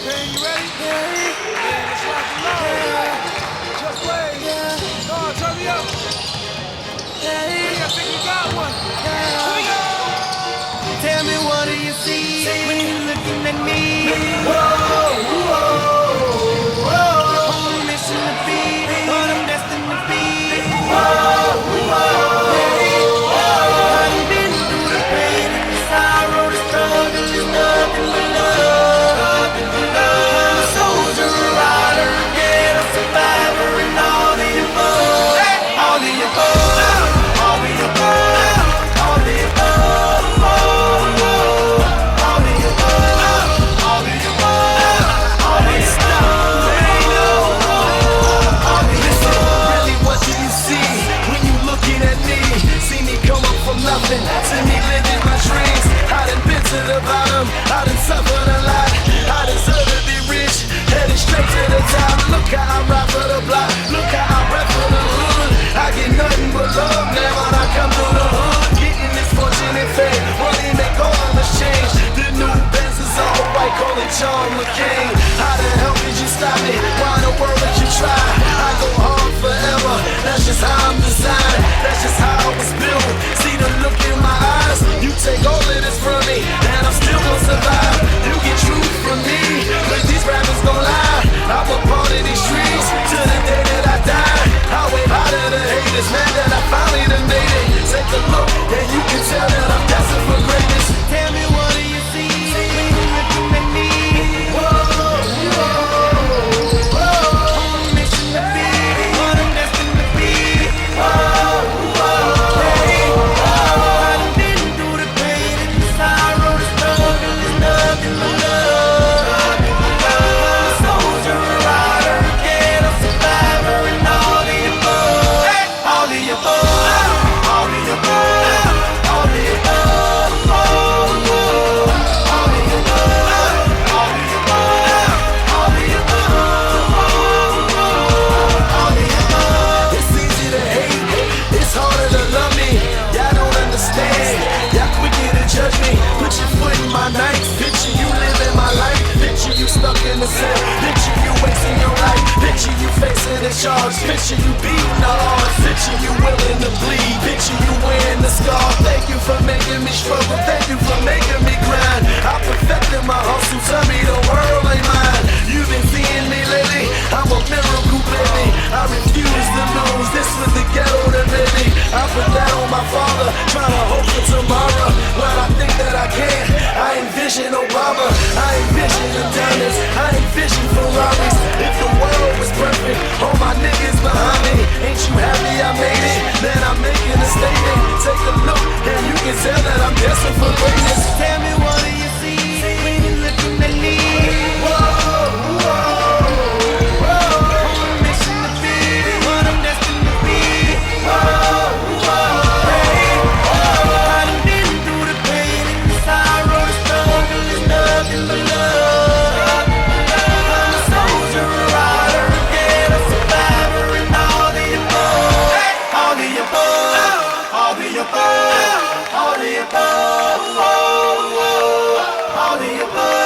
Okay, you ready? Yeah, let's rock and roll. Just wait. Come on, turn me up. I think we got one. Here we go. Tell me, what do you see when you're looking at me? On a mission to be what I'm destined to be. I done been through the pain and the sorrow, the struggle, there's nothing but love. I'm a soldier, a rider, a get a survivor, and all the above. All the above. All the above. All the above. All the above. All the above. All the Really, what do you see when you looking at me? See me come up from nothing, see me living my dreams. I done been to the bottom, I done suffered a lot. I deserve to be rich, headed straight to the top. Look how I ride for the block, look how I rap for the hood. I get nothing but love now when I come through the hood. Getting this fortune and fame, money make all of us change. The new Benz is all white, call it John McCain. How the hell could you stop me? Why in the world would you try? I go hard forever, that's just how I'm designed. That's just how I was built. See the look in my eyes, you take all of this from me, and I'm still gonna survive. You get truth from me, but these rappers gon' lie. I'm a part of these streets, to the day that I die. I wait out of the haters, man, that I finally done made it. Take a look, and you can tell that I'm destined for greatness. Tell me, what do you see when you're looking at me? On a mission to be what I'm destined to be. I done been through the pain and the sorrow, the struggle, there's nothing but love. I'm a soldier, a rider, a get a survivor, and all the above. All the above. All the above. All the above. All the above. All the above. All the above. All the above. It's easy to hate, it's harder to love me. Y'all don't understand, y'all quicker to judge me. Put your foot in my night, picture you living my life. Picture you stuck in the cell, picture you wasting your life. Picture you facing the charge, picture you beating the odds. Picture you willing to bleed, picture you wearing the scar. Thank you for making me struggle, thank you for making me grind. I perfected my hustle, tell me the world ain't mine. You've been seeing me lately, I'm a miracle baby. I refuse to lose, this was the ghetto that made me. I put that on my father, trying to hope for tomorrow. When I think that I can, I envision Obama, I envision the diamonds, I envision Ferraris. If the world was perfect, all my niggas behind me. Ain't you happy I made it? Then I'm making a statement. Take a look, and you can tell that I'm destined for greatness. Tell me, what do you see when you're looking at me? On a mission to be what I'm destined to be. I done been through the pain and the sorrow, the struggle, there's nothing but love. I'm a soldier, a rider, a get a survivor, and all the above. All the above. All the above. All the above. All the above.